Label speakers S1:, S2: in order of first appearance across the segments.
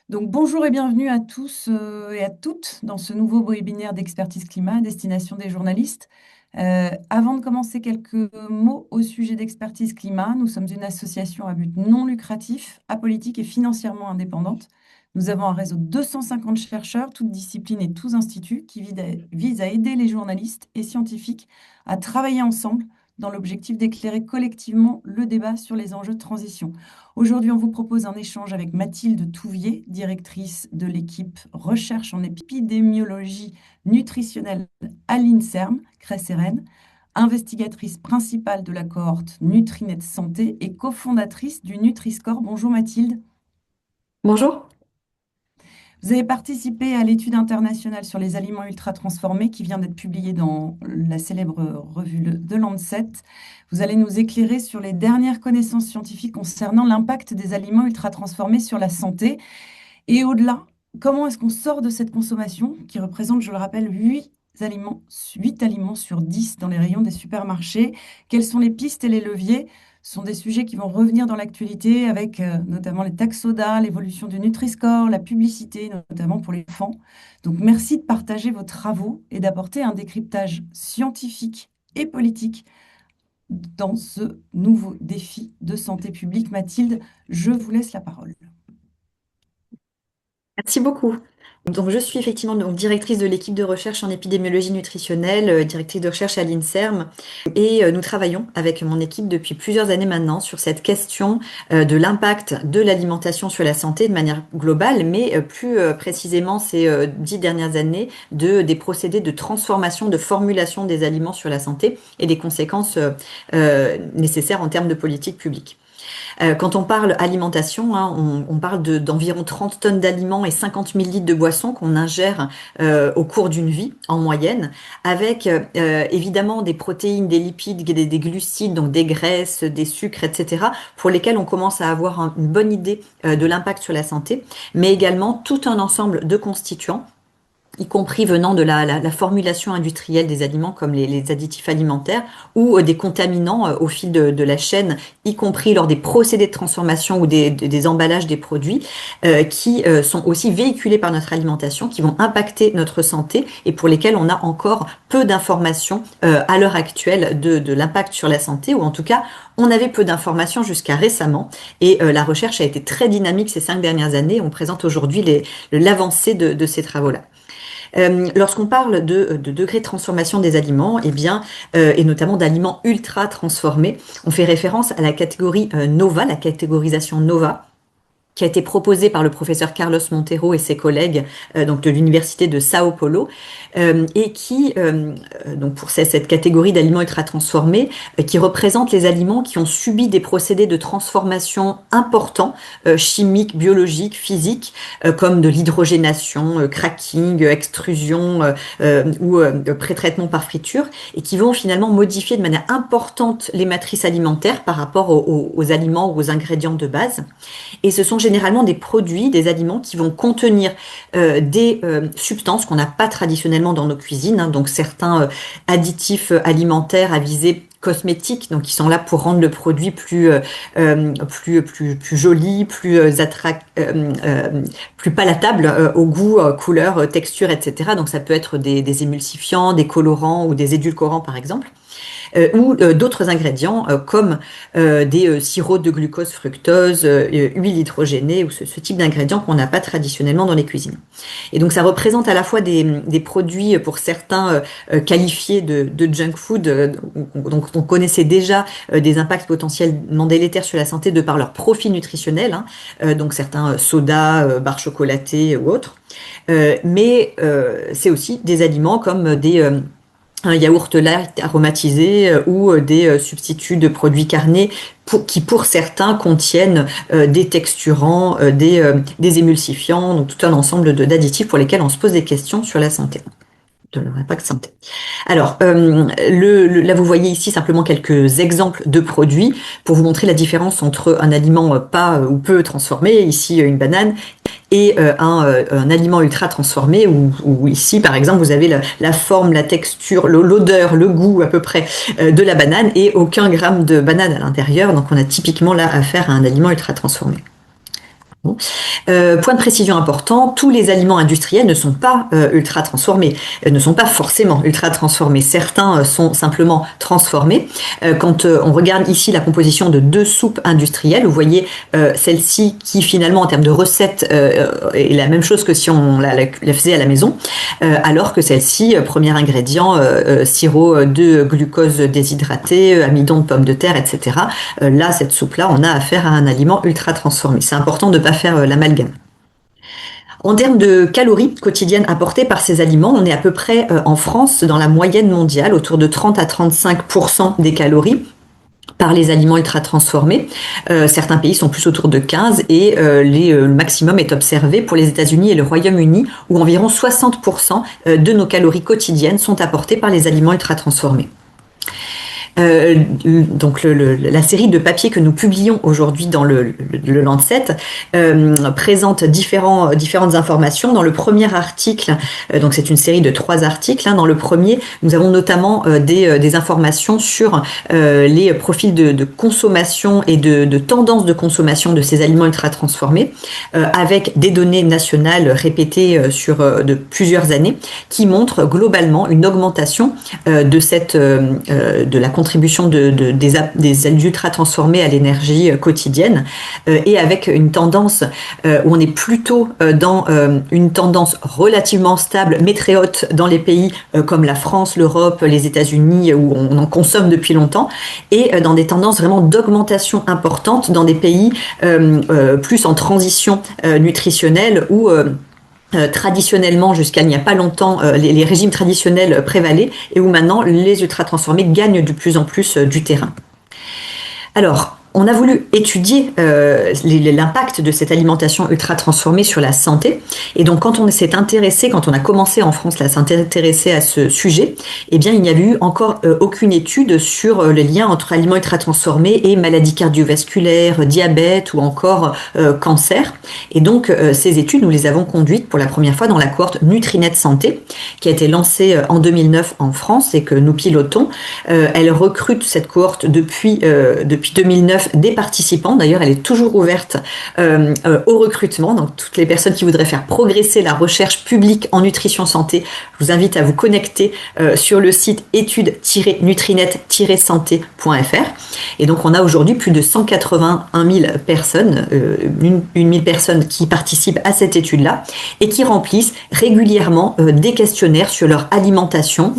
S1: Donc bonjour et bienvenue à tous et à toutes dans ce nouveau webinaire d'expertise climat à destination des journalistes. Avant de commencer, quelques mots au sujet d'expertise climat. Nous sommes une association à but non lucratif, apolitique et financièrement indépendante. Nous avons un réseau de 250 chercheurs, toutes disciplines et tous instituts, qui visent à aider les journalistes et scientifiques à travailler ensemble dans l'objectif d'éclairer collectivement le débat sur les enjeux de transition. Aujourd'hui, on vous propose un échange avec Mathilde Touvier, directrice de l'équipe recherche en épidémiologie nutritionnelle à l'INSERM, Crès-Serennes, investigatrice principale de la cohorte Nutrinet Santé et cofondatrice du Nutri-Score. Bonjour Mathilde.
S2: Bonjour.
S1: Vous avez participé à l'étude internationale sur les aliments ultra-transformés qui vient d'être publiée dans la célèbre revue de Lancet. Vous allez nous éclairer sur les dernières connaissances scientifiques concernant l'impact des aliments ultra-transformés sur la santé. Et au-delà, comment est-ce qu'on sort de cette consommation qui représente, je le rappelle, 8 aliments sur 10 dans les rayons des supermarchés? Quelles sont les pistes et les leviers? Ce sont des sujets qui vont revenir dans l'actualité avec notamment les taxes soda, l'évolution du Nutri-Score, la publicité, notamment pour les enfants. Donc merci de partager vos travaux et d'apporter un décryptage scientifique et politique dans ce nouveau défi de santé publique. Mathilde, je vous laisse la parole.
S2: Merci beaucoup. Donc, je suis effectivement donc, directrice de l'équipe de recherche en épidémiologie nutritionnelle, directrice de recherche à l'INSERM. Et nous travaillons avec mon équipe depuis plusieurs années maintenant sur cette question de l'impact de l'alimentation sur la santé de manière globale, mais plus précisément ces 10 dernières années, des procédés de transformation, de formulation des aliments sur la santé et des conséquences nécessaires en termes de politique publique. Quand on parle alimentation, hein, on parle d'environ 30 tonnes d'aliments et 50 000 litres de boissons qu'on ingère au cours d'une vie en moyenne, avec évidemment des protéines, des lipides, des glucides, donc des graisses, des sucres, etc., pour lesquels on commence à avoir une bonne idée de l'impact sur la santé, mais également tout un ensemble de constituants y compris venant de la formulation industrielle des aliments comme les additifs alimentaires ou des contaminants au fil de la chaîne, y compris lors des procédés de transformation ou des emballages des produits, qui sont aussi véhiculés par notre alimentation, qui vont impacter notre santé et pour lesquels on a encore peu d'informations à l'heure actuelle de l'impact sur la santé, ou en tout cas, on avait peu d'informations jusqu'à récemment et la recherche a été très dynamique ces 5 dernières années. On présente aujourd'hui l'avancée de ces travaux-là. Lorsqu'on parle de degré de transformation des aliments, eh bien, et notamment d'aliments ultra transformés, on fait référence à la catégorie NOVA, la catégorisation NOVA, qui a été proposée par le professeur Carlos Monteiro et ses collègues donc de l'université de Sao Paulo et qui donc pour cette catégorie d'aliments ultra transformés qui représente les aliments qui ont subi des procédés de transformation importants chimiques, biologiques, physiques comme de l'hydrogénation, cracking, extrusion ou pré-traitement par friture et qui vont finalement modifier de manière importante les matrices alimentaires par rapport aux aliments ou aux ingrédients de base. Et ce sont généralement des produits, des aliments qui vont contenir des substances qu'on n'a pas traditionnellement dans nos cuisines, hein, donc certains additifs alimentaires à visée cosmétiques, donc qui sont là pour rendre le produit plus joli, plus palatable au goût, couleur, texture, etc. Donc ça peut être des émulsifiants, des colorants ou des édulcorants par exemple ou d'autres ingrédients comme des sirops de glucose, fructose, huile hydrogénée ou ce type d'ingrédients qu'on n'a pas traditionnellement dans les cuisines. Et donc ça représente à la fois des produits pour certains qualifiés de junk food, donc on connaissait déjà des impacts potentiellement délétères sur la santé de par leur profil nutritionnel, hein, donc certains sodas, barres chocolatées ou autres. Mais c'est aussi des aliments comme un yaourt light aromatisé ou des substituts de produits carnés qui pour certains contiennent des texturants, des émulsifiants, donc tout un ensemble d'additifs pour lesquels on se pose des questions sur la santé de leur impact santé. Alors, là, vous voyez ici simplement quelques exemples de produits pour vous montrer la différence entre un aliment pas ou peu transformé, ici une banane, et un aliment ultra transformé où ici, par exemple, vous avez la forme, la texture, l'odeur, le goût à peu près de la banane et aucun gramme de banane à l'intérieur. Donc, on a typiquement là affaire à un aliment ultra transformé. Point de précision important, tous les aliments industriels ne sont pas ultra transformés, ne sont pas forcément ultra transformés. Certains sont simplement transformés. Quand on regarde ici la composition de 2 soupes industrielles, vous voyez celle-ci qui finalement en termes de recettes est la même chose que si on la faisait à la maison, alors que celle-ci, premier ingrédient, sirop de glucose déshydraté, amidon de pommes de terre, etc. Là, cette soupe-là, on a affaire à un aliment ultra transformé. C'est important de ne pas faire l'amalgame. En termes de calories quotidiennes apportées par ces aliments, on est à peu près en France dans la moyenne mondiale, autour de 30 à 35% des calories par les aliments ultra transformés. Certains pays sont plus autour de 15 et le maximum est observé pour les États-Unis et le Royaume-Uni où environ 60% de nos calories quotidiennes sont apportées par les aliments ultra transformés. Donc la série de papiers que nous publions aujourd'hui dans le Lancet présente différentes informations. Dans le premier article, donc c'est une série de 3 articles, hein, dans le premier, nous avons notamment des informations sur les profils de consommation et de tendance de consommation de ces aliments ultra transformés, avec des données nationales répétées sur de plusieurs années, qui montrent globalement une augmentation de la contribution des ultra transformés à l'énergie quotidienne et avec une tendance où on est plutôt dans une tendance relativement stable mais très haute dans les pays comme la France, l'Europe, les États-Unis où on en consomme depuis longtemps et dans des tendances vraiment d'augmentation importante dans des pays plus en transition nutritionnelle où traditionnellement, jusqu'à il n'y a pas longtemps, les régimes traditionnels prévalaient et où maintenant les ultra-transformés gagnent de plus en plus du terrain. Alors, on a voulu étudier l'impact de cette alimentation ultra transformée sur la santé. Et donc, quand on s'est intéressé, quand on a commencé en France à s'intéresser à ce sujet, eh bien, il n'y avait eu encore aucune étude sur le lien entre aliments ultra transformés et maladies cardiovasculaires, diabète ou encore cancer. Et donc, ces études, nous les avons conduites pour la première fois dans la cohorte Nutrinet Santé, qui a été lancée en 2009 en France et que nous pilotons. Elle recrute cette cohorte depuis 2009 des participants. D'ailleurs, elle est toujours ouverte au recrutement. Donc, toutes les personnes qui voudraient faire progresser la recherche publique en nutrition santé, je vous invite à vous connecter sur le site études-nutrinet-santé.fr. Et donc, on a aujourd'hui plus de 181 000 personnes, 1000 personnes qui participent à cette étude-là et qui remplissent régulièrement des questionnaires sur leur alimentation,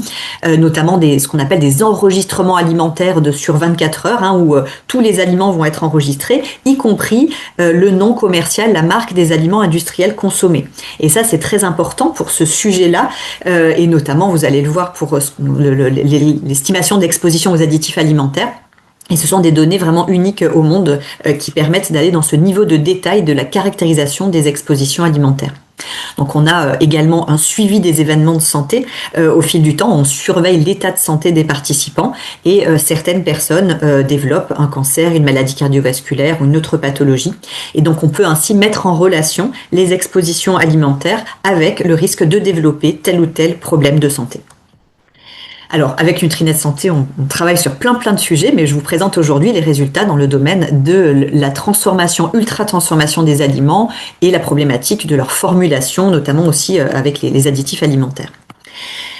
S2: notamment ce qu'on appelle des enregistrements alimentaires sur 24 heures, hein, où tous les aliments vont être enregistrés, y compris le nom commercial, la marque des aliments industriels consommés. Et ça, c'est très important pour ce sujet-là, et notamment, vous allez le voir pour l'estimation d'exposition aux additifs alimentaires. Et ce sont des données vraiment uniques au monde qui permettent d'aller dans ce niveau de détail de la caractérisation des expositions alimentaires. Donc on a également un suivi des événements de santé au fil du temps. On surveille l'état de santé des participants et certaines personnes développent un cancer, une maladie cardiovasculaire ou une autre pathologie. Et donc on peut ainsi mettre en relation les expositions alimentaires avec le risque de développer tel ou tel problème de santé. Alors, avec Nutrinet Santé, on travaille sur plein de sujets, mais je vous présente aujourd'hui les résultats dans le domaine de la transformation, ultra-transformation des aliments et la problématique de leur formulation, notamment aussi avec les additifs alimentaires.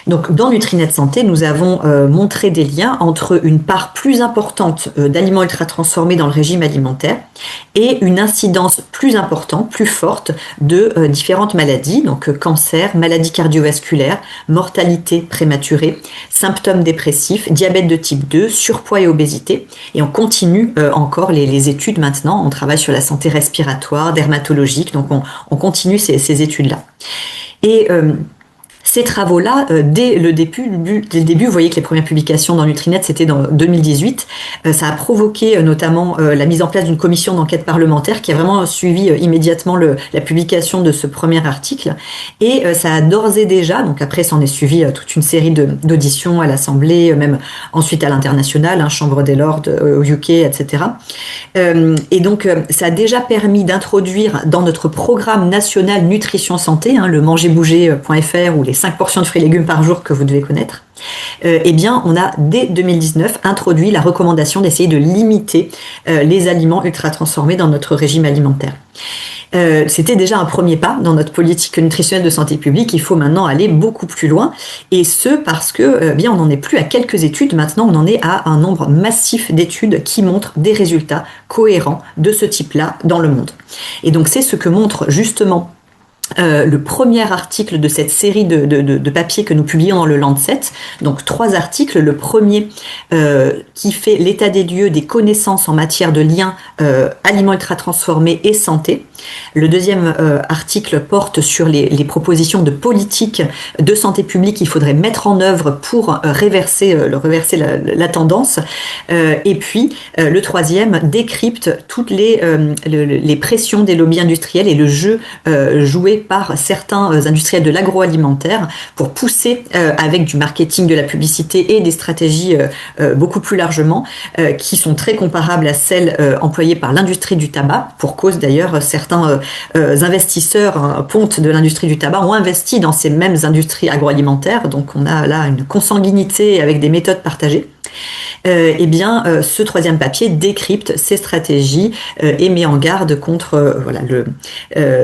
S2: Donc, dans Nutrinet Santé, nous avons montré des liens entre une part plus importante d'aliments ultra transformés dans le régime alimentaire et une incidence plus importante, plus forte de différentes maladies, donc cancer, maladies cardiovasculaires, mortalité prématurée, symptômes dépressifs, diabète de type 2, surpoids et obésité. Et on continue encore les études maintenant. On travaille sur la santé respiratoire, dermatologique, donc on continue ces études-là. Et ces travaux-là, dès le début, vous voyez que les premières publications dans Nutrinet, c'était dans 2018. Ça a provoqué notamment la mise en place d'une commission d'enquête parlementaire qui a vraiment suivi immédiatement la publication de ce premier article. Et ça a d'ores et déjà, donc après s'en est suivi toute une série d'auditions à l'Assemblée, même ensuite à l'international, hein, Chambre des Lords au UK, etc. Et donc ça a déjà permis d'introduire dans notre programme national nutrition santé, hein, le mangerbouger.fr ou les 5 portions de fruits et légumes par jour que vous devez connaître, eh bien, on a dès 2019 introduit la recommandation d'essayer de limiter les aliments ultra transformés dans notre régime alimentaire. C'était déjà un premier pas dans notre politique nutritionnelle de santé publique. Il faut maintenant aller beaucoup plus loin, et ce parce que bien on n'en est plus à quelques études. Maintenant, on en est à un nombre massif d'études qui montrent des résultats cohérents de ce type-là dans le monde. Et donc, c'est ce que montre justement le premier article de cette série de papiers que nous publions dans le Lancet. Donc 3 articles. Le premier qui fait l'état des lieux des connaissances en matière de liens aliments ultra transformés et santé. Le deuxième article porte sur les propositions de politique de santé publique qu'il faudrait mettre en œuvre pour reverser la tendance. Et puis le troisième décrypte toutes les pressions des lobbies industriels et le jeu joué par certains industriels de l'agroalimentaire pour pousser avec du marketing, de la publicité et des stratégies beaucoup plus largement qui sont très comparables à celles employées par l'industrie du tabac. Pour cause d'ailleurs, certains investisseurs pontes de l'industrie du tabac ont investi dans ces mêmes industries agroalimentaires. Donc on a là une consanguinité avec des méthodes partagées. Ce troisième papier décrypte ces stratégies et met en garde contre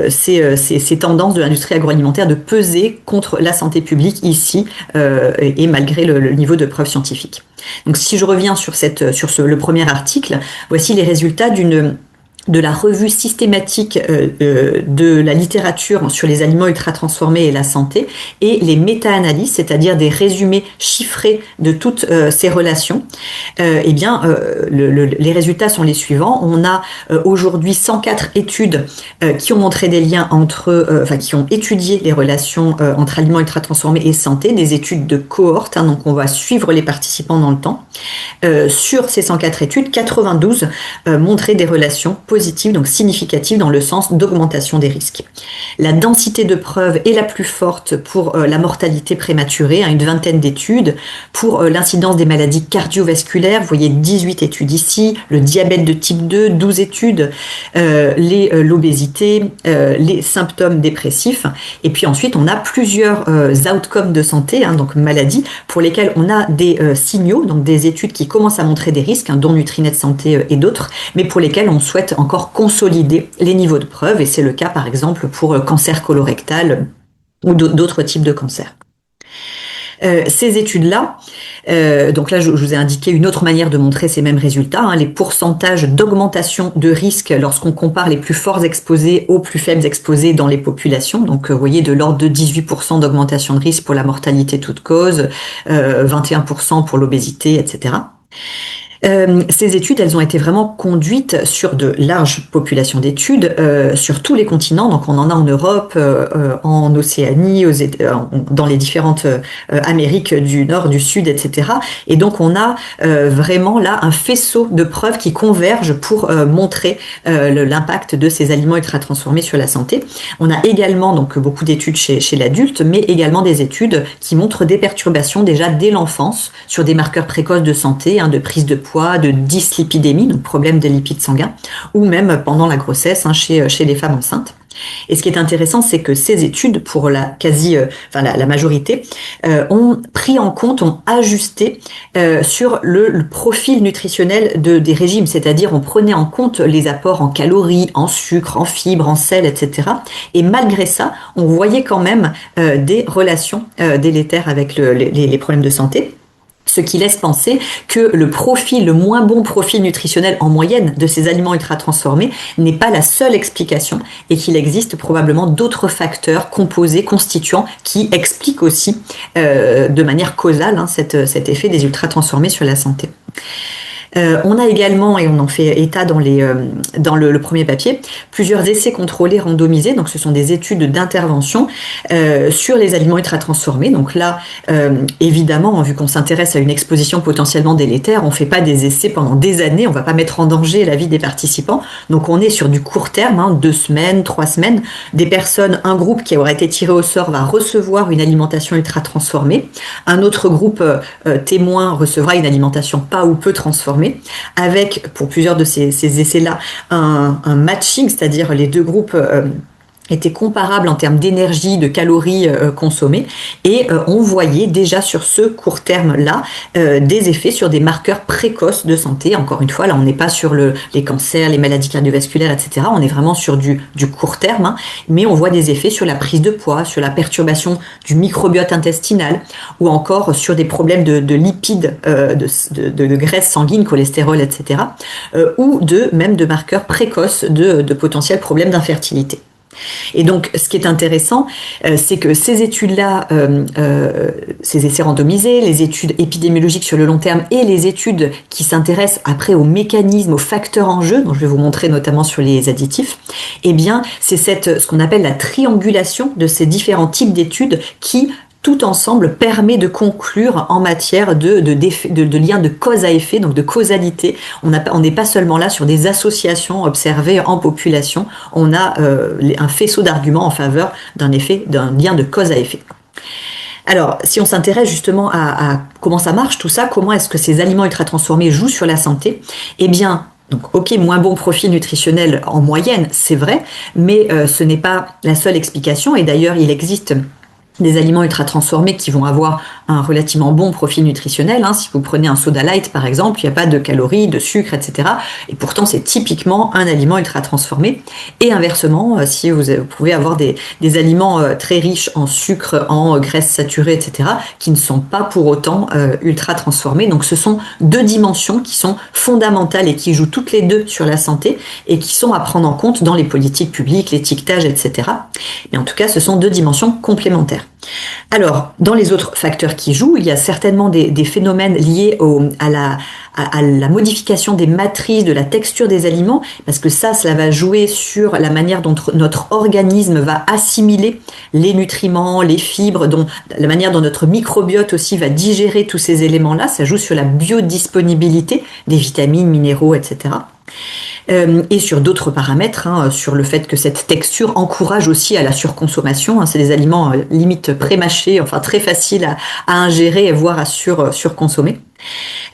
S2: ces tendances de l'industrie agroalimentaire de peser contre la santé publique ici et malgré le niveau de preuve scientifique. Donc si je reviens sur le premier article, voici les résultats de la revue systématique de la littérature sur les aliments ultra transformés et la santé, et les méta-analyses, c'est-à-dire des résumés chiffrés de toutes ces relations. Les résultats sont les suivants. On a aujourd'hui 104 études qui ont montré des liens qui ont étudié les relations entre aliments ultra transformés et santé, des études de cohorte, donc on va suivre les participants dans le temps. Sur ces 104 études, 92 montraient des relations positives, donc significatives dans le sens d'augmentation des risques. La densité de preuves est la plus forte pour la mortalité prématurée, une vingtaine d'études. Pour l'incidence des maladies cardiovasculaires, vous voyez 18 études ici, le diabète de type 2, 12 études, l'obésité, les symptômes dépressifs. Et puis ensuite, on a plusieurs outcomes de santé, donc maladies, pour lesquelles on a des signaux, donc des études qui commencent à montrer des risques, dont Nutrinet Santé et d'autres, mais pour lesquelles on souhaite encore consolider les niveaux de preuve, et c'est le cas par exemple pour cancer colorectal ou d'autres types de cancers. Ces études-là, donc là je vous ai indiqué une autre manière de montrer ces mêmes résultats, les pourcentages d'augmentation de risque lorsqu'on compare les plus forts exposés aux plus faibles exposés dans les populations. Donc vous voyez de l'ordre de 18% d'augmentation de risque pour la mortalité toute cause, 21% pour l'obésité, etc. Ces études, elles ont été vraiment conduites sur de larges populations d'études, sur tous les continents. Donc on en a en Europe, en Océanie, dans les différentes Amériques du Nord, du Sud, etc. Et donc on a vraiment là un faisceau de preuves qui convergent pour montrer l'impact de ces aliments ultra transformés sur la santé. On a également donc beaucoup d'études chez l'adulte, mais également des études qui montrent des perturbations déjà dès l'enfance sur des marqueurs précoces de santé, de prise de poids, de dyslipidémie, donc problème des lipides sanguins, ou même pendant la grossesse chez les femmes enceintes. Et ce qui est intéressant, c'est que ces études, pour la majorité, ont pris en compte, ont ajusté sur le profil nutritionnel des régimes, c'est-à-dire on prenait en compte les apports en calories, en sucre, en fibres, en sel, etc. Et malgré ça, on voyait quand même des relations délétères avec les problèmes de santé. Ce qui laisse penser que le moins bon profil nutritionnel en moyenne de ces aliments ultra transformés n'est pas la seule explication et qu'il existe probablement d'autres facteurs composés, constituants qui expliquent aussi de manière causale cet effet des ultra transformés sur la santé. On a également, et on en fait état dans le premier papier, plusieurs essais contrôlés randomisés. Donc ce sont des études d'intervention sur les aliments ultra transformés. Donc là, évidemment, vu qu'on s'intéresse à une exposition potentiellement délétère, on fait pas des essais pendant des années, on va pas mettre en danger la vie des participants. Donc on est sur du court terme, 2 semaines, 3 semaines. Un groupe qui aura été tiré au sort va recevoir une alimentation ultra transformée. Un autre groupe témoin recevra une alimentation pas ou peu transformée, avec, pour plusieurs de ces essais-là, un matching, c'est-à-dire les deux groupes étaient comparables en termes d'énergie, de calories consommées, et on voyait déjà sur ce court terme-là des effets sur des marqueurs précoces de santé. Encore une fois, là on n'est pas sur les cancers, les maladies cardiovasculaires, etc. On est vraiment sur du court terme, hein, mais on voit des effets sur la prise de poids, sur la perturbation du microbiote intestinal, ou encore sur des problèmes de lipides, de graisse sanguine, cholestérol, etc. Ou même de marqueurs précoces de potentiels problèmes d'infertilité. Et donc, ce qui est intéressant, c'est que ces études-là, ces essais randomisés, les études épidémiologiques sur le long terme et les études qui s'intéressent après aux mécanismes, aux facteurs en jeu, dont je vais vous montrer notamment sur les additifs, eh bien, c'est ce qu'on appelle la triangulation de ces différents types d'études qui tout ensemble permet de conclure en matière de lien de cause à effet, donc de causalité. On n'est pas seulement là sur des associations observées en population, on a un faisceau d'arguments en faveur d'un lien de cause à effet. Alors, si on s'intéresse justement à comment ça marche tout ça, comment est-ce que ces aliments ultra-transformés jouent sur la santé, eh bien, donc, ok, moins bon profil nutritionnel en moyenne, c'est vrai, mais ce n'est pas la seule explication, et d'ailleurs, il existe des aliments ultra transformés qui vont avoir un relativement bon profil nutritionnel. Hein. Si vous prenez un soda light, par exemple, il n'y a pas de calories, de sucre, etc. Et pourtant, c'est typiquement un aliment ultra transformé. Et inversement, si vous pouvez avoir des aliments très riches en sucre, en graisses saturées, etc., qui ne sont pas pour autant ultra transformés. Donc, ce sont deux dimensions qui sont fondamentales et qui jouent toutes les deux sur la santé et qui sont à prendre en compte dans les politiques publiques, l'étiquetage, etc. Mais en tout cas, ce sont deux dimensions complémentaires. Alors, dans les autres facteurs qui jouent, il y a certainement des phénomènes liés à la modification des matrices, de la texture des aliments, parce que cela va jouer sur la manière dont notre organisme va assimiler les nutriments, les fibres, la manière dont notre microbiote aussi va digérer tous ces éléments-là. Ça joue sur la biodisponibilité des vitamines, minéraux, etc. Et sur d'autres paramètres, hein, sur le fait que cette texture encourage aussi à la surconsommation. Hein, c'est des aliments limite pré-mâchés, enfin très faciles à ingérer, voire à surconsommer.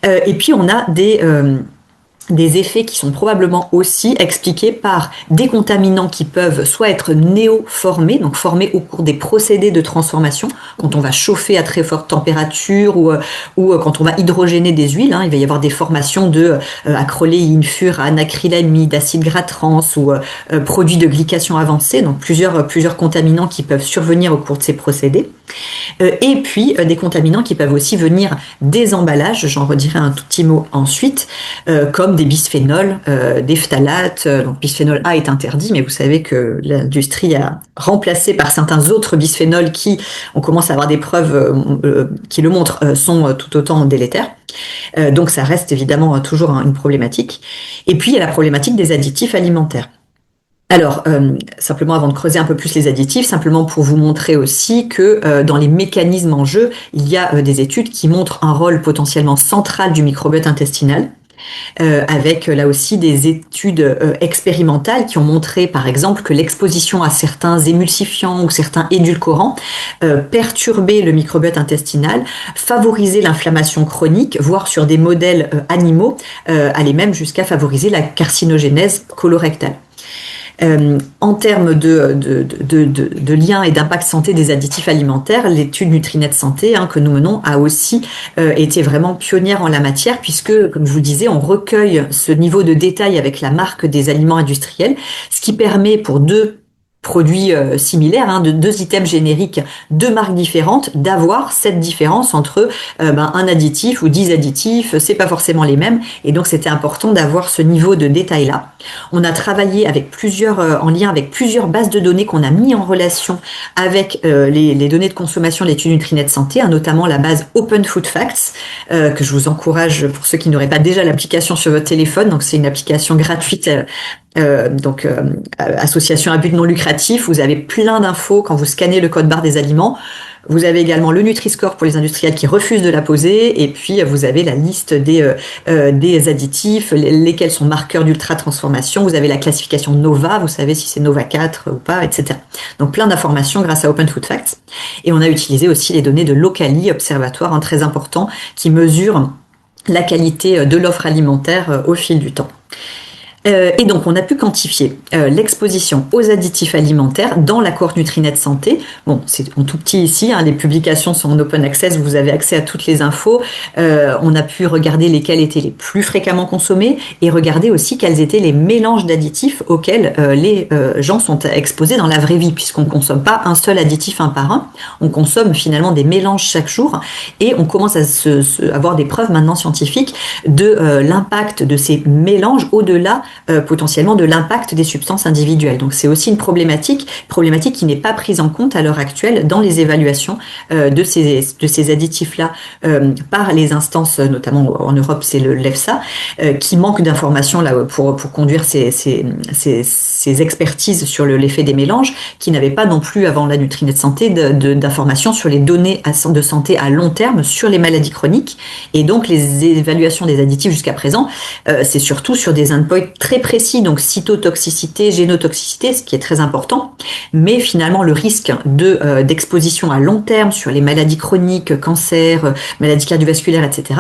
S2: Et puis on a des effets qui sont probablement aussi expliqués par des contaminants qui peuvent soit être néoformés, donc formés au cours des procédés de transformation, quand on va chauffer à très forte température ou quand on va hydrogéner des huiles, hein, il va y avoir des formations de acroléine, fure, anacrylamide, d'acide gras trans ou produits de glycation avancée, donc plusieurs contaminants qui peuvent survenir au cours de ces procédés. Et puis des contaminants qui peuvent aussi venir des emballages, j'en redirai un tout petit mot ensuite, comme des bisphénols, des phtalates. Donc bisphénol A est interdit, mais vous savez que l'industrie a remplacé par certains autres bisphénols qui, on commence à avoir des preuves qui le montrent, sont tout autant délétères. Donc ça reste évidemment toujours une problématique. Et puis il y a la problématique des additifs alimentaires. Alors, simplement avant de creuser un peu plus les additifs, simplement pour vous montrer aussi que dans les mécanismes en jeu, il y a des études qui montrent un rôle potentiellement central du microbiote intestinal, avec là aussi des études expérimentales qui ont montré par exemple que l'exposition à certains émulsifiants ou certains édulcorants perturbait le microbiote intestinal, favorisait l'inflammation chronique, voire sur des modèles animaux, allait même jusqu'à favoriser la carcinogénèse colorectale. En termes de liens et d'impact santé des additifs alimentaires, l'étude Nutrinet Santé que nous menons a aussi été vraiment pionnière en la matière, puisque, comme je vous le disais, on recueille ce niveau de détail avec la marque des aliments industriels, ce qui permet pour deux produits similaires, de deux items génériques, deux marques différentes, d'avoir cette différence entre un additif ou 10 additifs, c'est pas forcément les mêmes, et donc c'était important d'avoir ce niveau de détail-là. On a travaillé avec en lien avec plusieurs bases de données qu'on a mis en relation avec les données de consommation de l'étude Nutrinet Santé, notamment la base Open Food Facts, que je vous encourage pour ceux qui n'auraient pas déjà l'application sur votre téléphone. Donc c'est une application gratuite. Association à but non lucratif, vous avez plein d'infos quand vous scannez le code barre des aliments. Vous avez également le Nutri-Score pour les industriels qui refusent de la poser, et puis vous avez la liste des additifs, lesquels sont marqueurs d'ultra-transformation. Vous avez la classification NOVA, vous savez si c'est NOVA 4 ou pas, etc. Donc plein d'informations grâce à Open Food Facts. Et on a utilisé aussi les données de Locali, observatoire très important, qui mesure la qualité de l'offre alimentaire au fil du temps. Et donc, on a pu quantifier l'exposition aux additifs alimentaires dans l'accord Nutrinet Santé. Bon, c'est en tout petit ici, hein, les publications sont en open access, vous avez accès à toutes les infos. On a pu regarder lesquels étaient les plus fréquemment consommés et regarder aussi quels étaient les mélanges d'additifs auxquels les gens sont exposés dans la vraie vie, puisqu'on ne consomme pas un seul additif un par un. On consomme finalement des mélanges chaque jour et on commence à avoir des preuves maintenant scientifiques de l'impact de ces mélanges au-delà potentiellement de l'impact des substances individuelles. Donc c'est aussi une problématique qui n'est pas prise en compte à l'heure actuelle dans les évaluations de ces additifs-là par les instances, notamment en Europe, c'est l'EFSA, qui manque d'informations là pour conduire ces expertises sur l'effet des mélanges, qui n'avaient pas non plus avant la Nutrinet Santé d'informations sur les données de santé à long terme sur les maladies chroniques. Et donc les évaluations des additifs jusqu'à présent, c'est surtout sur des endpoints très précis, donc cytotoxicité, génotoxicité, ce qui est très important, mais finalement le risque d'exposition à long terme sur les maladies chroniques, cancer, maladies cardiovasculaires, etc.,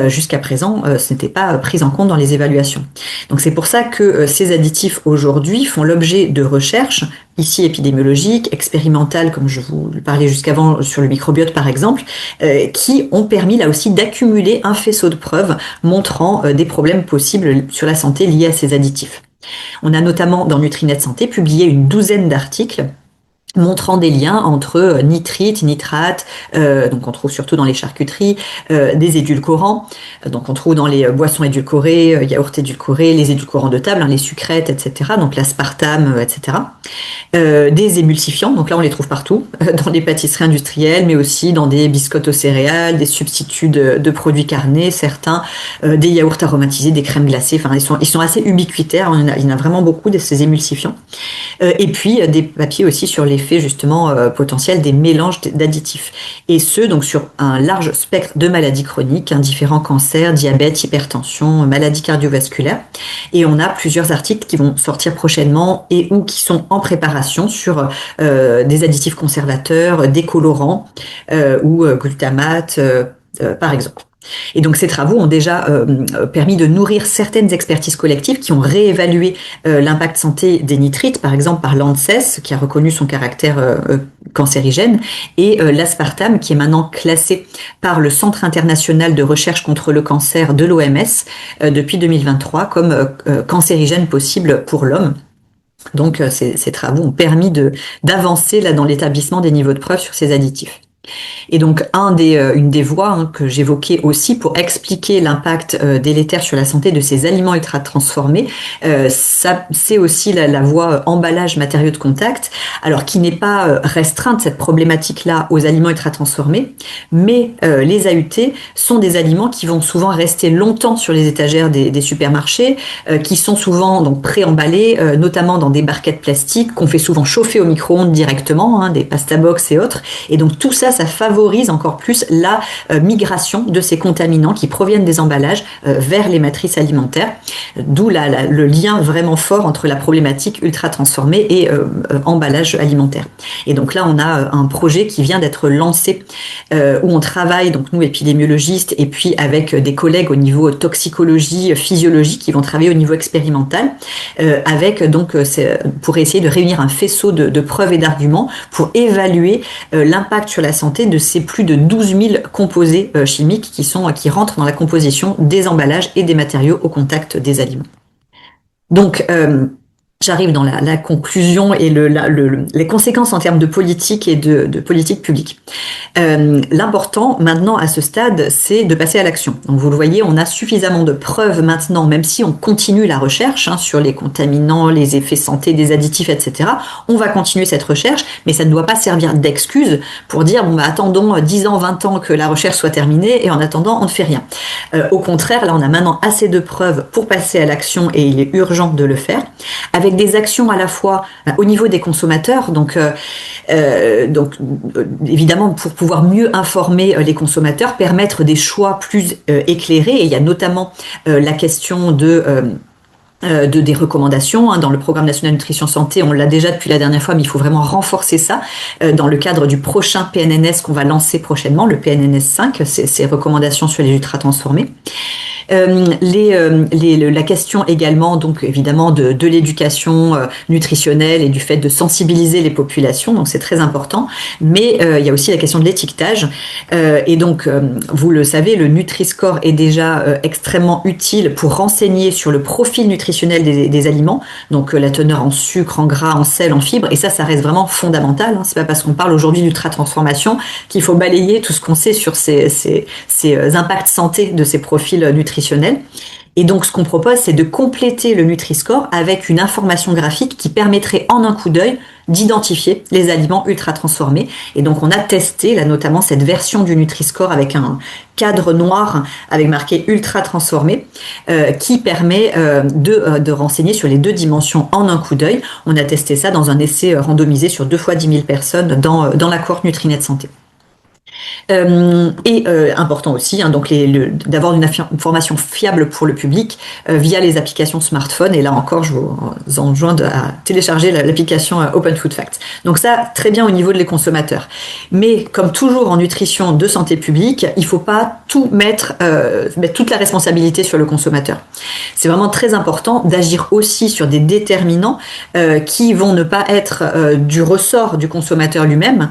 S2: jusqu'à présent, ce n'était pas pris en compte dans les évaluations. Donc c'est pour ça que ces additifs aujourd'hui font l'objet de recherches, ici épidémiologiques, expérimentales, comme je vous le parlais jusqu'avant sur le microbiote par exemple, qui ont permis là aussi d'accumuler un faisceau de preuves montrant des problèmes possibles sur la santé liés à ces additifs. On a notamment dans Nutrinet Santé publié une douzaine d'articles montrant des liens entre nitrites, nitrates, donc on trouve surtout dans les charcuteries, des édulcorants, donc on trouve dans les boissons édulcorées, yaourts édulcorés, les édulcorants de table, hein, les sucrètes, etc., donc l'aspartame, etc., des émulsifiants, donc là on les trouve partout, dans les pâtisseries industrielles, mais aussi dans des biscottes aux céréales, des substituts de produits carnés, certains, des yaourts aromatisés, des crèmes glacées, enfin ils sont assez ubiquitaires, il y en a vraiment beaucoup de ces émulsifiants, et puis des papiers aussi sur l'effet justement potentiel des mélanges d'additifs. Et ce, donc sur un large spectre de maladies chroniques, différents cancers, diabète, hypertension, maladies cardiovasculaires. Et on a plusieurs articles qui vont sortir prochainement et ou qui sont en préparation sur des additifs conservateurs, des colorants ou glutamate, par exemple. Et donc ces travaux ont déjà permis de nourrir certaines expertises collectives qui ont réévalué l'impact santé des nitrites, par exemple par l'ANSES, qui a reconnu son caractère cancérigène, et l'aspartame, qui est maintenant classé par le Centre international de recherche contre le cancer de l'OMS depuis 2023 comme cancérigène possible pour l'homme. Donc ces travaux ont permis d'avancer là dans l'établissement des niveaux de preuve sur ces additifs. Et donc une des voies que j'évoquais aussi pour expliquer l'impact délétère sur la santé de ces aliments ultra transformés, c'est aussi la voie emballage matériaux de contact, alors qui n'est pas restreinte cette problématique-là aux aliments ultra transformés, mais les AUT sont des aliments qui vont souvent rester longtemps sur les étagères des supermarchés, qui sont souvent donc préemballés, notamment dans des barquettes plastiques qu'on fait souvent chauffer au micro-ondes directement, des pasta box et autres, et donc tout ça favorise encore plus la migration de ces contaminants qui proviennent des emballages vers les matrices alimentaires, d'où le lien vraiment fort entre la problématique ultra transformée et emballage alimentaire. Et donc là, on a un projet qui vient d'être lancé où on travaille, donc nous épidémiologistes, et puis avec des collègues au niveau toxicologie, physiologie, qui vont travailler au niveau expérimental, avec donc pour essayer de réunir un faisceau de preuves et d'arguments pour évaluer l'impact sur la santé de ces plus de 12 000 composés chimiques qui rentrent dans la composition des emballages et des matériaux au contact des aliments. Donc, j'arrive dans la conclusion et les conséquences en termes de politique et de politique publique. L'important maintenant à ce stade, c'est de passer à l'action. Donc vous le voyez, on a suffisamment de preuves maintenant, même si on continue la recherche sur les contaminants, les effets santé des additifs, etc. On va continuer cette recherche, mais ça ne doit pas servir d'excuse pour dire attendons 10 ans, 20 ans que la recherche soit terminée et en attendant on ne fait rien. Au contraire, là on a maintenant assez de preuves pour passer à l'action et il est urgent de le faire, avec des actions à la fois au niveau des consommateurs, donc évidemment pour pouvoir mieux informer les consommateurs, permettre des choix plus éclairés, et il y a notamment la question des recommandations dans le programme national nutrition santé. On l'a déjà depuis la dernière fois, mais il faut vraiment renforcer ça dans le cadre du prochain PNNS qu'on va lancer prochainement, le PNNS 5, ces recommandations sur les ultra transformés. La question également, donc évidemment, de l'éducation nutritionnelle et du fait de sensibiliser les populations, donc c'est très important. Mais il y a aussi la question de l'étiquetage. Et donc, vous le savez, le Nutri-Score est déjà extrêmement utile pour renseigner sur le profil nutritionnel des aliments, donc la teneur en sucre, en gras, en sel, en fibres. Et ça reste vraiment fondamental. Hein. C'est pas parce qu'on parle aujourd'hui d'ultra-transformation qu'il faut balayer tout ce qu'on sait sur ces impacts santé de ces profils nutritionnels. Et donc, ce qu'on propose, c'est de compléter le Nutri-Score avec une information graphique qui permettrait en un coup d'œil d'identifier les aliments ultra transformés. Et donc, on a testé là notamment cette version du Nutri-Score avec un cadre noir avec marqué ultra transformé qui permet de renseigner sur les 2 dimensions en un coup d'œil. On a testé ça dans un essai randomisé sur 2 fois 10 000 personnes dans la cohorte Nutrinet Santé. Important aussi, hein, donc d'avoir une information fiable pour le public via les applications smartphone. Et là encore, je vous enjoins à télécharger l'application Open Food Facts. Donc ça, très bien au niveau des consommateurs. Mais comme toujours en nutrition de santé publique, il ne faut pas tout mettre toute la responsabilité sur le consommateur. C'est vraiment très important d'agir aussi sur des déterminants qui vont ne pas être du ressort du consommateur lui-même,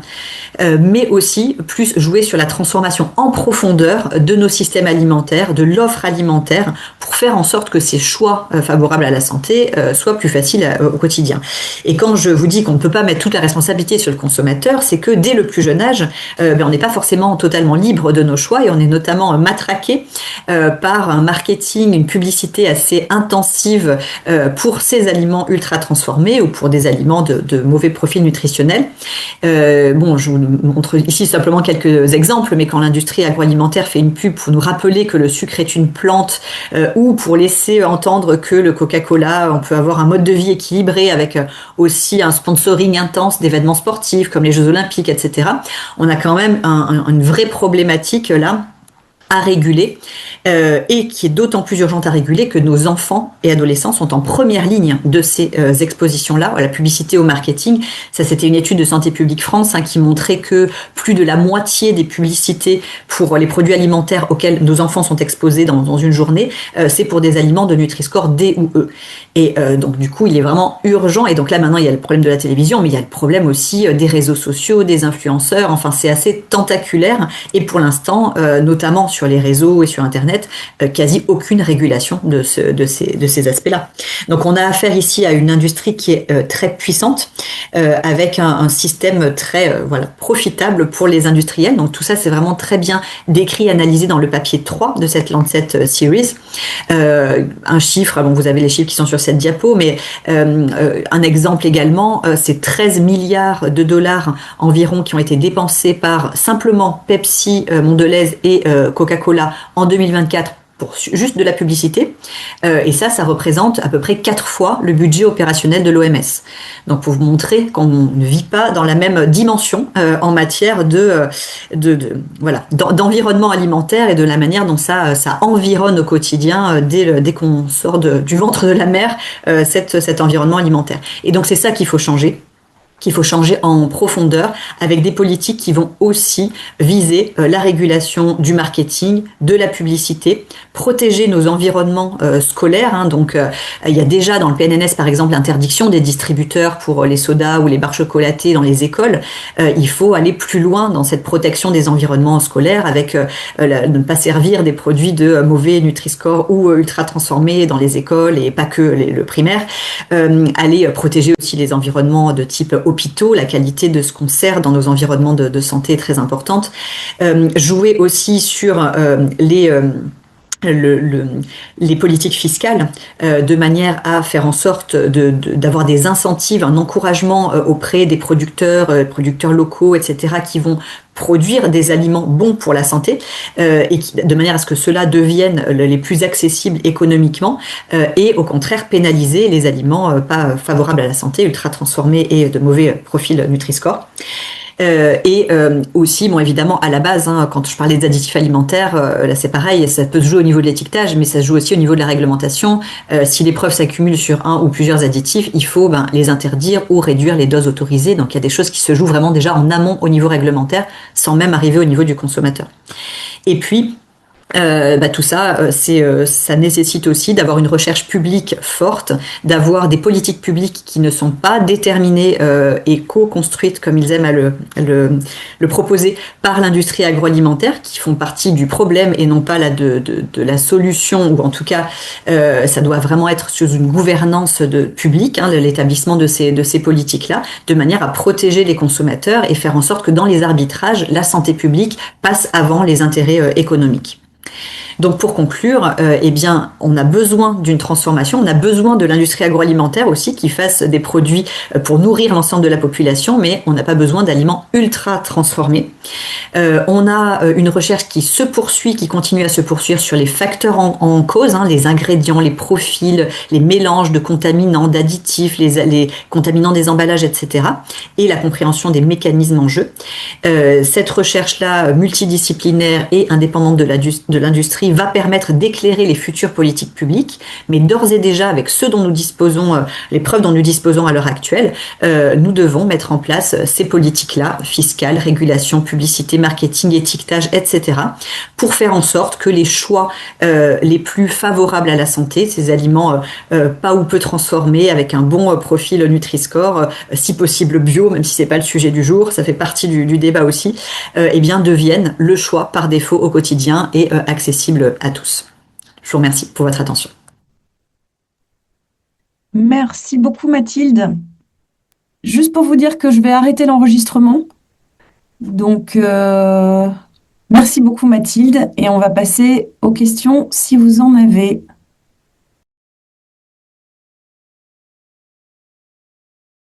S2: mais aussi plus jouer sur la transformation en profondeur de nos systèmes alimentaires, de l'offre alimentaire, pour faire en sorte que ces choix favorables à la santé soient plus faciles au quotidien. Et quand je vous dis qu'on ne peut pas mettre toute la responsabilité sur le consommateur, c'est que dès le plus jeune âge, on n'est pas forcément totalement libre de nos choix et on est notamment matraqué par un marketing, une publicité assez intensive pour ces aliments ultra transformés ou pour des aliments de mauvais profil nutritionnel. Je vous montre ici simplement quelques exemples, mais quand l'industrie agroalimentaire fait une pub pour nous rappeler que le sucre est une plante ou pour laisser entendre que le Coca-Cola, on peut avoir un mode de vie équilibré avec aussi un sponsoring intense d'événements sportifs comme les Jeux Olympiques, etc. On a quand même une vraie problématique là à réguler et qui est d'autant plus urgente à réguler que nos enfants et adolescents sont en première ligne de ces expositions-là, à la publicité, au marketing. Ça, c'était une étude de Santé publique France qui montrait que plus de la moitié des publicités pour les produits alimentaires auxquels nos enfants sont exposés dans une journée, c'est pour des aliments de Nutri-Score D ou E. Et donc, du coup, il est vraiment urgent. Et donc là, maintenant, il y a le problème de la télévision, mais il y a le problème aussi des réseaux sociaux, des influenceurs. Enfin, c'est assez tentaculaire. Et pour l'instant, notamment sur les réseaux et sur Internet, quasi aucune régulation de ces aspects-là. Donc on a affaire ici à une industrie qui est très puissante, avec un système très profitable pour les industriels. Donc tout ça, c'est vraiment très bien décrit, analysé dans le papier 3 de cette Lancet Series. Un chiffre, vous avez les chiffres qui sont sur cette diapo, mais un exemple également, c'est 13 milliards de dollars environ qui ont été dépensés par simplement Pepsi, Mondelez et Coca-Cola en 2024 pour juste de la publicité. Et ça représente à peu près 4 fois le budget opérationnel de l'OMS. Donc pour vous montrer qu'on ne vit pas dans la même dimension en matière d'environnement alimentaire et de la manière dont ça environne au quotidien dès qu'on sort du ventre de la mer cet environnement alimentaire. Et donc c'est ça qu'il faut changer en profondeur avec des politiques qui vont aussi viser la régulation du marketing, de la publicité, protéger nos environnements scolaires. Donc, il y a déjà dans le PNNS, par exemple, l'interdiction des distributeurs pour les sodas ou les barres chocolatées dans les écoles. Il faut aller plus loin dans cette protection des environnements scolaires avec ne pas servir des produits de mauvais Nutri-Score ou ultra transformés dans les écoles et pas que le primaire. Aller protéger aussi les environnements de type hôpitaux, la qualité de ce qu'on sert dans nos environnements de santé est très importante. Jouer aussi sur les politiques fiscales de manière à faire en sorte d'avoir des incentives, un encouragement auprès des producteurs locaux, etc., qui vont produire des aliments bons pour la santé de manière à ce que ceux-là deviennent les plus accessibles économiquement et au contraire pénaliser les aliments pas favorables à la santé, ultra transformés et de mauvais profil Nutri-Score. Aussi, évidemment, à la base, quand je parlais des additifs alimentaires, là c'est pareil, ça peut se jouer au niveau de l'étiquetage, mais ça se joue aussi au niveau de la réglementation. Si les preuves s'accumulent sur un ou plusieurs additifs, il faut les interdire ou réduire les doses autorisées. Donc il y a des choses qui se jouent vraiment déjà en amont au niveau réglementaire, sans même arriver au niveau du consommateur. Et puis, Tout ça, ça nécessite aussi d'avoir une recherche publique forte, d'avoir des politiques publiques qui ne sont pas déterminées et co-construites, comme ils aiment à le proposer, par l'industrie agroalimentaire, qui font partie du problème et non pas de la solution, ou en tout cas, ça doit vraiment être sous une gouvernance publique, hein, l'établissement de ces politiques-là, de manière à protéger les consommateurs et faire en sorte que dans les arbitrages, la santé publique passe avant les intérêts économiques. Donc pour conclure, eh bien, on a besoin d'une transformation, on a besoin de l'industrie agroalimentaire aussi qui fasse des produits pour nourrir l'ensemble de la population, mais on n'a pas besoin d'aliments ultra transformés. On a une recherche qui se poursuit, qui continue à se poursuivre sur les facteurs en cause, hein, les ingrédients, les profils, les mélanges de contaminants, d'additifs, les contaminants des emballages, etc. et la compréhension des mécanismes en jeu. Cette recherche-là, multidisciplinaire et indépendante de l'industrie, va permettre d'éclairer les futures politiques publiques, mais d'ores et déjà, avec ce dont nous disposons, les preuves dont nous disposons à l'heure actuelle, nous devons mettre en place ces politiques-là, fiscales, régulation, publicité, marketing, étiquetage, etc., pour faire en sorte que les choix les plus favorables à la santé, ces aliments pas ou peu transformés, avec un bon profil Nutri-Score, si possible bio, même si c'est pas le sujet du jour, ça fait partie du débat aussi, eh bien deviennent le choix par défaut au quotidien et accessible à tous. Je vous remercie pour votre attention.
S1: Merci beaucoup, Mathilde. Juste pour vous dire que je vais arrêter l'enregistrement. Donc, merci beaucoup, Mathilde. Et on va passer aux questions si vous en avez.